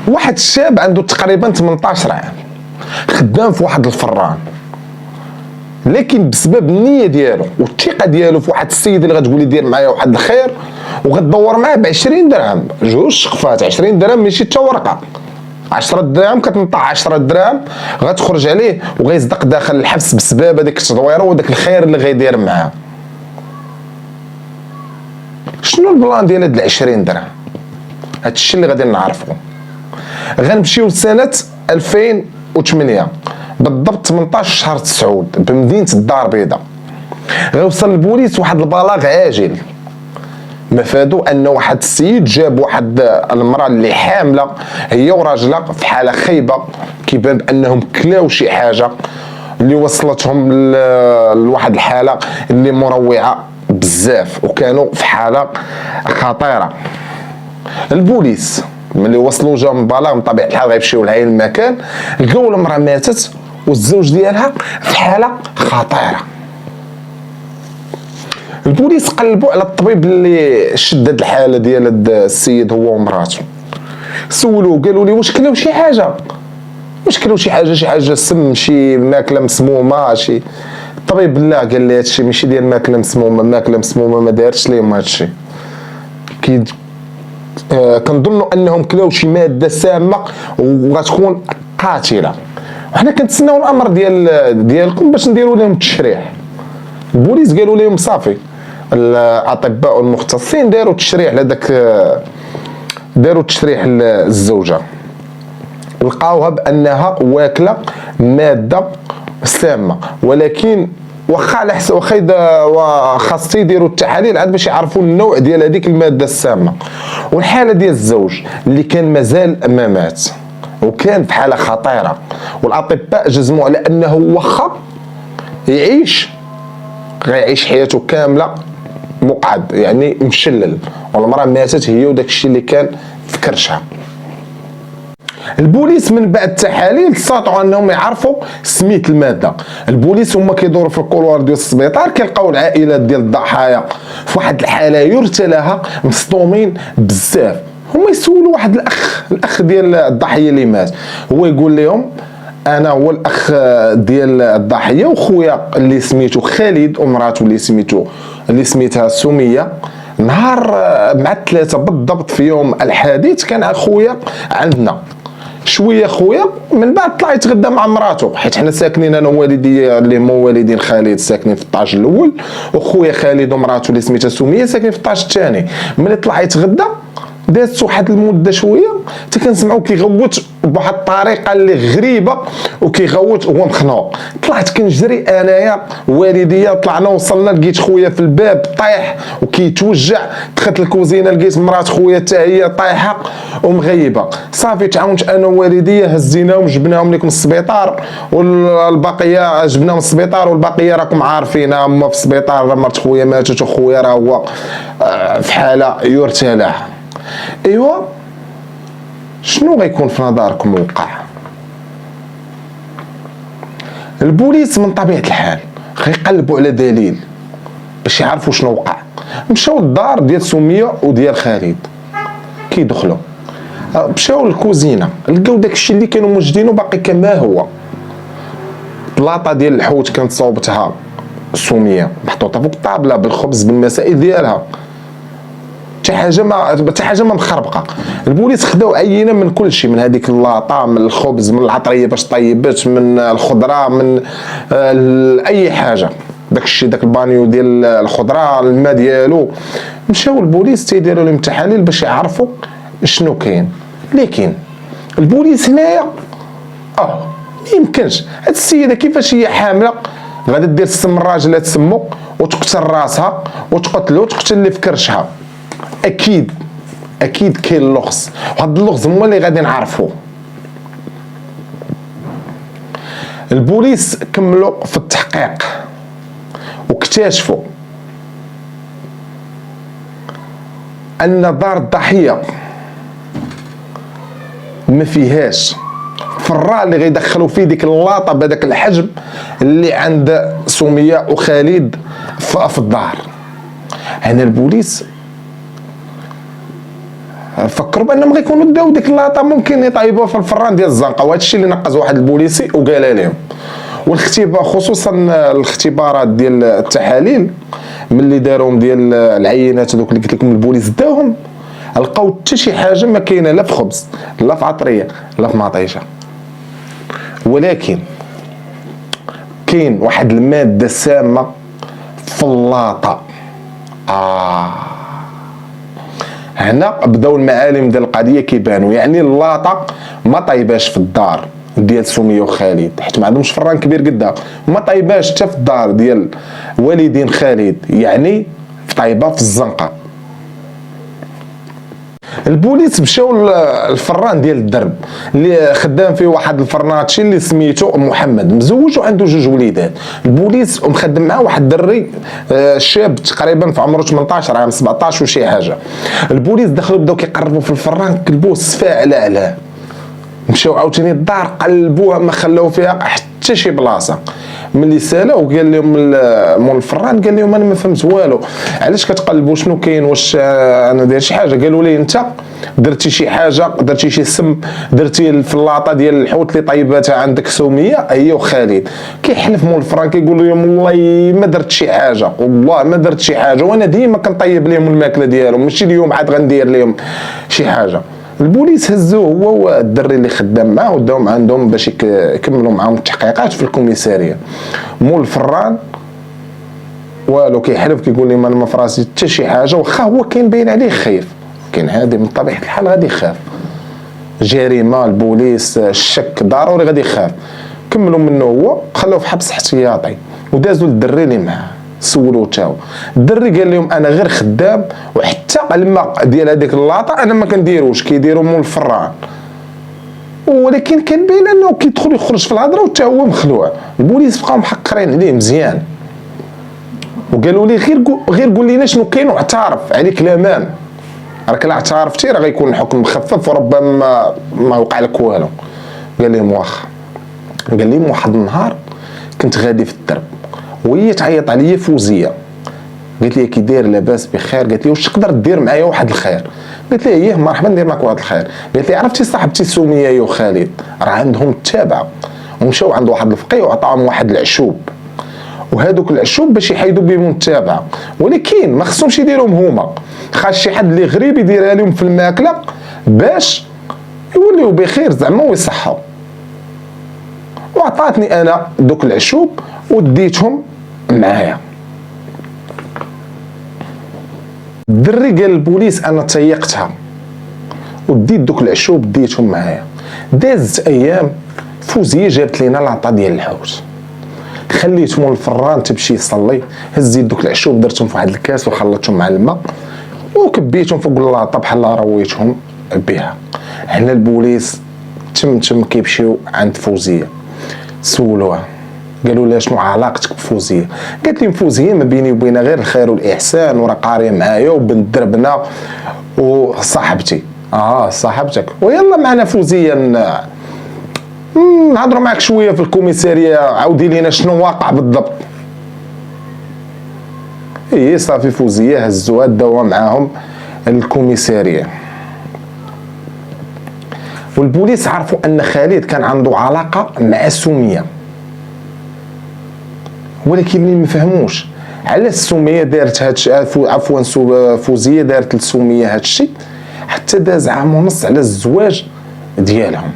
واحد الشاب عنده تقريبا 18 عام، خدام في واحد الفران، لكن بسبب النيه ديالو والثقه ديالو في واحد السيد اللي غتقول لي دير معايا واحد الخير وغتدور معاه ب 20 درهم، جوج شقفات 20 درهم ماشي حتى ورقه، 10 دراهم كتنطع 10 دراهم غتخرج عليه وغيصدق داخل الحبس بسبب هذيك التدويره وداك الخير اللي غيدير معاه. شنو البلان ديال هاد 20 درهم؟ هادشي اللي غادي نعرفو. غنمشيو لسنه 2008 بالضبط 18 شهر 9 بمدينه الدار البيضاء. غيوصل البوليس واحد البلاغ عاجل مفادو ان واحد السيد جاب واحد المراه اللي حامله هي وراجلها في حاله خايبه، كيبان بانهم كلاو شي حاجه اللي وصلتهم لواحد الحاله اللي مروعه بزاف وكانوا في حاله خطيره. البوليس ملي وصلوا جاو من البلاغ من طبيعه الحال غيمشيو لهاي المكان، لقاو المراه ماتت والزوج ديالها في حاله خطيره. البوليس قلبوا على الطبيب اللي شد هاد الحاله ديال هاد السيد هو ومراته، سولوه قالوا لي واش كلاو شي حاجه، شي حاجه سم، شي ماكله مسمومه، شي. الطبيب لا، قال لي هادشي ماشي ديال ماكله مسمومه، ما دارتش ليهم هادشي. كنظنوا انهم كلاو شي ماده سامه وغتكون قاتله، وحنا كنتسناو الامر ديالكم باش نديروا لهم التشريح. البوليس قالوا لهم صافي، الاطباء والمختصين داروا التشريح للزوجه، لقاوها بانها واكله ماده سامه، ولكن خاص يديروا التحاليل عاد باش يعرفوا النوع ديال هذيك الماده السامه. والحاله ديال الزوج اللي كان مازال ما مات وكان في حاله خطيره، والاطباء جزموا على انه واخا غيعيش حياته كامله مقعد، يعني مشلل، والمراه ماتت هي وداك الشيء اللي كان في كرشها. البوليس من بعد التحاليل استطاعوا انهم يعرفوا سميت الماده. البوليس هما كيدوروا في الكولوار ديال السبيطار كيلقاو العائلات ديال الضحايا في واحد الحاله يرثى لها مصدومين بزاف. هما يسولوا واحد الاخ ديال الضحيه اللي مات، هو يقول لهم انا هو الاخ ديال الضحيه وخويا اللي سميتو خالد ومراته اللي سميتها سميه. نهار مع الثلاثه بالضبط في يوم الحادث كان اخويا عندنا شويه، خويا من بعد طلع يتغدى مع مراته، حيت حنا ساكنين انا ووالدي اللي هما والدين خالد ساكنين في الطاج الاول، وخويا خالد ومراته اللي سميتها سميه ساكنين في الطاج الثاني. ملي طلع يتغدى دازت واحد المده شويه حتى كنسمعوا كيغوت بواحد الطريقه اللي غريبه وكيغوت وهو مخنوق. طلعت كنجري انايا والديا، طلعنا وصلنا لقيت خويا في الباب طايح وكيتوجع، دخلت الكوزينه لقيت مرات خويا حتى هي طايحه ومغيبه. صافي تعاونت انا ووالديا هزيناهم جبناهم لكم السبيطار، والبقيه جبناهم السبيطار، والبقيه راكم عارفين هما في السبيطار، مرت خويا ماتت وخويا راه هو في حاله يرثى له. ايوا شنو غيكون في نظركم وقع؟ البوليس من طبيعه الحال غيقلبوا على دليل باش يعرفوا شنو وقع. مشاو للدار ديال سميه وديال خالد، كيدخلوا مشاو للكوزينه لقاو داكشي اللي كانوا موجدينه باقي كما هو. بلاطه ديال الحوت كانت صوبتها سميه محطوطه فوق الطابله بالخبز بالمسائل ديالها، حتى حاجه ما مخربقه. البوليس خداو عينه من كل شيء، من هذيك اللاطه، من الخبز، من العطريه باش طيبت، من الخضره، من اي حاجه، داك البانيو ديال الخضره، الماء ديالو. مشاو البوليس تيديروا لهم التحاليل باش يعرفوا شنو كاين. لكن البوليس هنايا ما يمكنش، هاد السيده كيفاش هي حامله غادا دير السم الراجل تسمو وتقتل راسها وتقتلو وتقتل اللي في كرشها. اكيد كاين اللغز، وهاد اللغز هو اللي غادي نعرفوه. البوليس كملوا في التحقيق واكتشفوا ان دار الضحيه ما فيهاش فران اللي غيدخلوا فيه ديك اللاطه بهذاك الحجم اللي عند سميه وخالد في الدار. هنا البوليس فكروا بانهم غيكونوا داو ديك اللاطه ممكن يطيبوها في الفران ديال الزنقه، وهذا الشيء اللي نقز واحد البوليسي وقال لهم. والاختبار خصوصا الاختبارات ديال التحاليل ملي داروهم ديال العينات هذوك اللي قلت لكم البوليس داوهم، لقاو حتى شي حاجه ما كاينه لا في خبز لا في عطريه لا في مطيشه. ولكن كاين واحد الماده سامه في اللاطه. هنا بداو المعالم ديال القضيه كيبانوا. يعني اللاطه ما طيباش في الدار ديال سميه وخالد، حيت ما عندهمش فران كبير قدها، ما طيباش حتى في الدار ديال والدين خالد، يعني طيبه في الزنقه. البوليس مشاو الفران ديال الدرب اللي خدام فيه واحد الفرناتشي اللي سميتو محمد، مزوج وعنده 2 وليدات. البوليس مخدم معاه واحد الدري شاب تقريبا في عمره 18 عام 17 وشي حاجه. البوليس دخلوا بداو كيقربوا في الفران، كلبوه السفاعل عليه. مشاو عاوتاني الدار قلبوها ما خلاو فيها حتى شي بلاصه. ملي سالاو قال لهم مول الفران، قال لهم انا ما فهمت والو، علاش كتقلبوا شنو كاين، واش انا داير شي حاجه؟ قالوا لي انت درتي شي حاجه، درتي شي سم، درتي في اللاطه ديال الحوت اللي طيباتها عندك سميه هي وخالد. كيحلف مول الفران كيقول لهم والله ما درت شي حاجه، والله ما درت شي حاجه، وانا ديما كنطيب لهم الماكله ديالهم، ماشي اليوم عاد غندير لهم شي حاجه. البوليس هزوه هو والدري اللي خدام معاه وداهم عندهم باش يكملوا معاهم التحقيقات في الكوميساريه. مول الفران والو كيحلف كيقول لي انا ما فراسي حتى شي حاجه، واخا هو كاين باين عليه خايف، كاين هادي من طبيعه الحال غادي يخاف. جريمه البوليس الشك ضروري غادي يخاف. كملوا منه هو خلوه في حبس احتياطي ودازوا للدري اللي معاه سولوه تاو. الدري قال لهم انا غير خدام، وحتى الماء ديال هذيك اللاطه انا ما كنديروش، كيديروا مول الفران. ولكن كان باين انه كيدخل يخرج في الهضره وتا هو مخلوع. البوليس بقاو محقرين عليه مزيان وقالوا لي غير قول لنا شنو كاين واعترف عليك الامان، راك لا اعترفتي راه غيكون الحكم مخفف وربما ما وقع لك والو. قال لهم واخا. قال لهم واحد النهار كنت غادي في الدرب وهي تعيط عليا فوزيه، قالت لي كي داير لاباس بخير، قالت لي واش تقدر دير معايا واحد الخير؟ قلت لها ايه مرحبا ندير معك واحد الخير. قالت لي عرفتي صاحبتي سميه يا خالد راه عندهم التابعه، ومشاو عند واحد الفقيه وعطاهم واحد العشوب، وهذوك العشوب باش يحيدوا بهم التابعه، ولكن ما خصهمش يديروهم هما، خاص شي حد اللي غريب يديرها لهم في الماكله باش يوليو بخير زعما ويصحوا. وعطاتني انا دوك العشوب وديتهم معايا. الدري قال البوليس انا تيقتها وديت دوك العشوب ديتهم معايا. دازت ايام فوزيه جابت لينا لاطا ديال الحوت، خليتهم الفران تمشي يصلي، هزيت دوك العشوب درتهم في واحد الكاس وخلطتهم مع الماء وكبيتهم فوق اللاطا بحال رويتهم بها. هنا البوليس تم كيمشيو عند فوزيه سولوها، قالوا لها شنو علاقتك بفوزيه؟ قالت لهم فوزيه ما بيني وبينها غير الخير والاحسان، وراه قاريه معايا وبنت دربنا وصاحبتي. صاحبتك ويلا معنا فوزيه نهضروا معك شويه في الكوميساريه، عاودي لينا شنو واقع بالضبط. ايه صافي فوزيه هزوها داوها معاهم الكوميساريه. والبوليس عرفوا ان خالد كان عنده علاقه مع سميه، ولكن اللي ما فهموش علاش سميه دارت هادشي، عفوا فوزيه دارت لسميه هادشي حتى داز عام ونص على الزواج ديالهم.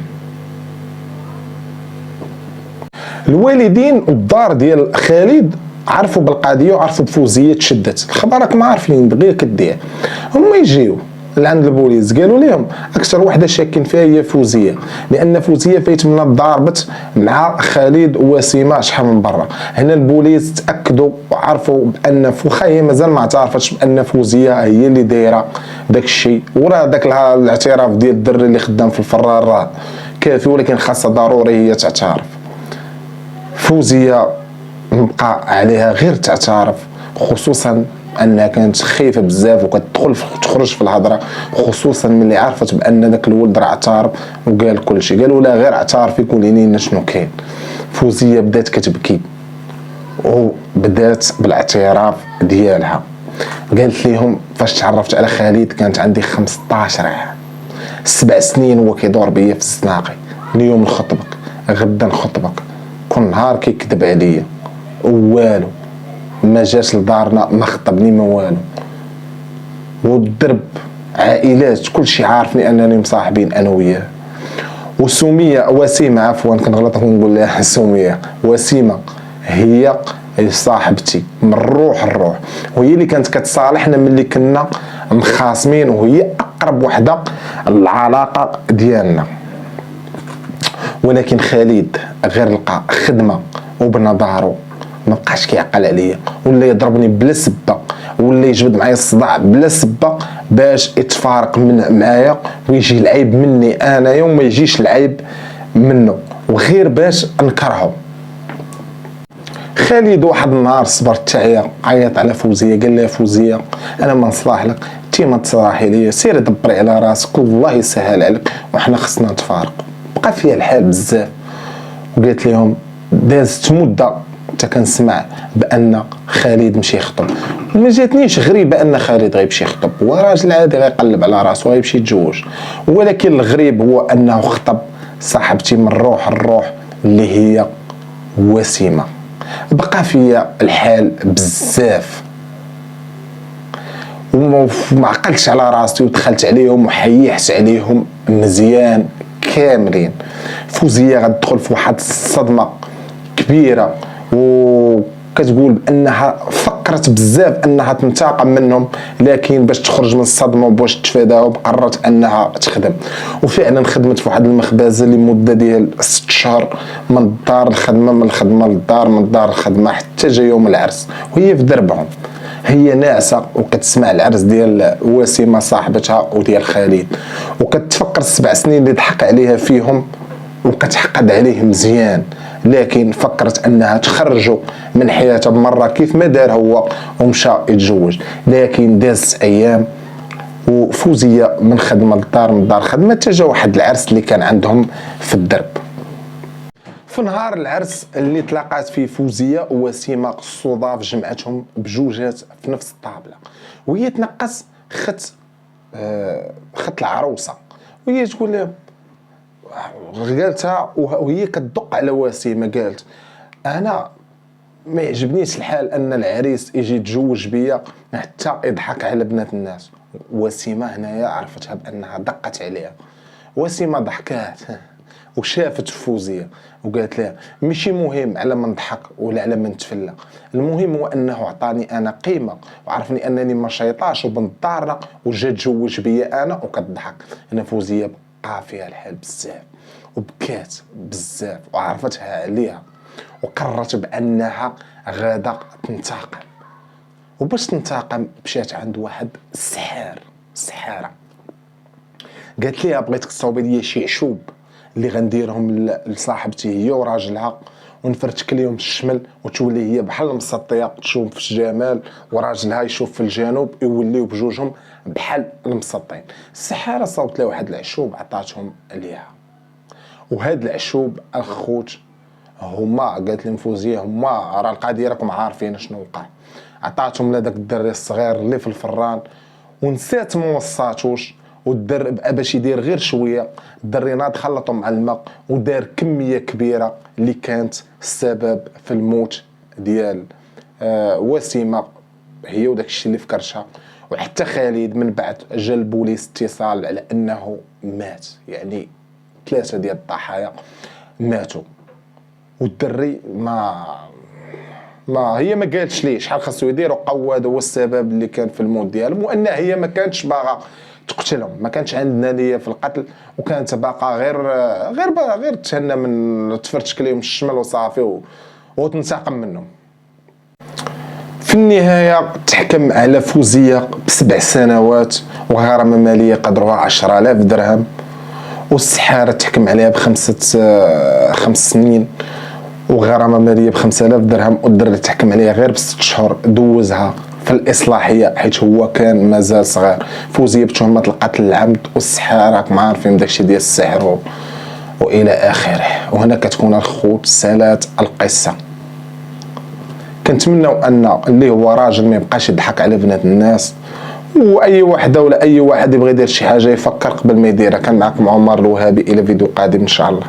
الوالدين والدار ديال خالد عرفوا بالقضيه وعرفوا بفوزيه تشدت، الخبر راكم عارفين دغيا كدير. هما يجيو لعند البوليس قالوا لهم اكثر وحده شاكين فيها هي فوزيه، لان فوزيه فايت منها ضاربت مع خالد وسيمه شحال من برا. هنا البوليس تاكدوا وعرفوا بان واخا هي مازال ما اعترفتش بان فوزيه هي اللي دايره داك الشيء، وراه داك الاعتراف ديال الدري اللي خدام في الفرار راه كافي، ولكن خاصها ضروري هي تعترف. فوزيه نبقى عليها غير تعترف، خصوصا انها كانت خايفه بزاف وكتخرج في الهضره، خصوصا ملي عرفت بان داك الولد راه اعترف وقال كل شيء. قالوا لا غير اعترفي قولي لنا شنو كاين. فوزيه بدات كتبكي وبدات بالاعتراف ديالها. قالت لهم فاش تعرفت على خالد كانت عندي 15 عام، 7 سنين هو كيدور بيا في الزناقي، اليوم نخطبك غدا نخطبك، كل نهار كيكذب عليا والو، ما جاش لدارنا ما خطبني ما والو، والدرب عائلات كلشي عارفني انني مصاحبين انا وياه. وسمية وسيمة عفوا كنغلط ونقول لها سمية، وسيمة هي صاحبتي من الروح وهي اللي كانت كتصالحنا ملي كنا مخاصمين، وهي اقرب وحده العلاقه ديالنا. ولكن خالد غير لقى خدمه وبنى دارو ما بقاش كيعقل عليا، ولا يضربني بلا سبه، ولا يجبد معايا الصداع بلا سبه باش يتفارق معايا ويجي العيب مني انايا وما يجيش العيب منه، وغير باش نكرهه. خالد واحد النهار صبر تعيا عيط على فوزيه، قال لها فوزيه انا ما نصلاح لك، انت ما تصراحي ليا، سيري دبري على راسك والله يسهل عليك وحنا خصنا نتفارقوا. بقى فيها الحال بزاف، وقالت لهم دازت مده حتى كنسمع بان خالد مشي يخطب، وما جاتنيش غريبه ان خالد غيمشي يخطب، هو راجل عادي غيقلب على راسو غيمشي يتزوج. ولكن الغريب هو انه خطب صاحبتي من الروح اللي هي وسيمه. بقى فيا الحال بزاف وما عقلتش على راسي، ودخلت عليهم وحيحت عليهم مزيان كاملين. فوزيه غتدخل في واحد الصدمه كبيره، وكتقول بانها فكرت بزاف انها تنتقم منهم، لكن باش تخرج من الصدمه وباش تفاداهم قررت انها تخدم. وفعلا خدمت في واحد المخبزه لمده ديال 6 شهور، من الدار الخدمه، من الخدمه للدار، من الدار الخدمه، حتى جا يوم العرس وهي في دربهم. هي ناعسه وكتسمع العرس ديال وسيمه صاحبتها وديال خالد، وكتفكر 7 سنين اللي ضحك عليها فيهم وكتحقد عليه مزيان، لكن فكرت انها تخرجه من حياتها بمره كيف ما دار هو ومشى يتزوج. لكن دازت ايام وفوزيه من خدمه للدار، من دار خدمه، تجا واحد العرس اللي كان عندهم في الدرب. في نهار العرس اللي تلاقات فيه فوزيه ووسيمه الصداف جمعتهم بجوجات في نفس الطابله، وهي تنقص خط العروسه، وهي تقول لها قالتها وهي كتدق على وسيمه، قالت انا ما يعجبنيش الحال ان العريس يجي يتزوج بيا حتى يضحك على بنات الناس. وسيمه هنايا عرفتها بانها دقت عليها. وسيمه ضحكات وشافت فوزيه وقالت لها ماشي مهم على من ضحك ولا على من تفلى، المهم هو انه عطاني انا قيمه وعرفني انني ما شيطاش وبنت دارنا وجا تزوج بيا انا وكتضحك. انا فوزيه بقى فيها الحال بزاف وبكات بزاف وعرفتها عليها، وقررت بانها غادا تنتقم. وباش تنتقم مشات عند واحد سحاره، قالت ليها بغيتك تصاوبي ليا شي عشوب اللي غنديرهم لصاحبتي هي وراجلها، ونفرتك ليهم الشمل وتولي هي بحال المسطيه تشوف في الشمال وراجلها يشوف في الجنوب، يوليو بجوجهم بحال المسطين. السحاره صاوبت لها واحد العشوب عطاتهم ليها، وهاد العشوب الخوت هما قالت لهم فوزيه هما راه القضيه راكم عارفين شنو وقع. عطاتهم لهداك الدري الصغير اللي في الفران ونسات ما وصاتوش، والدر بقى باش يدير غير شويه، الدري ناض خلطو مع الماء ودار كميه كبيره اللي كانت السبب في الموت ديال وسيمه هي وداك الشيء اللي فكرتها. وحتى خالد من بعد جا البوليس اتصال على انه مات، يعني 3 ديال الضحايا ماتوا. والدري ما هي ما قالتش ليه شحال خاصو يديروا، قواد هو السبب اللي كان في الموت ديالهم، وان هي ما كانتش باغا تقتلهم، ما كانش عندنا نيه في القتل، وكانت باقا غير تهنى من تفرتك ليهم الشمل وصافي وتنتقم منهم. في النهايه تحكم على فوزيه ب7 سنوات وغرامه ماليه قدرها 10,000 درهم، والسحاره تحكم عليها ب5 سنين وغرامه ماليه ب5000 درهم، والدري تحكم عليها غير ب6 شهور دوزها في الاصلاحيه حيت هو كان مازال صغير. فوزيه بتهمه القتل العمد، والسحاره راكم عارفين داكشي ديال السحر والى اخره. وهنا كتكون الخوت سالات القصه. كنتمنوا ان اللي هو راجل ما يبقاش يضحك على بنات الناس، واي وحده ولا اي واحد يبغي يدير شي حاجه يفكر قبل ما يديرها. كان معكم عمر الوهابي، الى فيديو قادم ان شاء الله.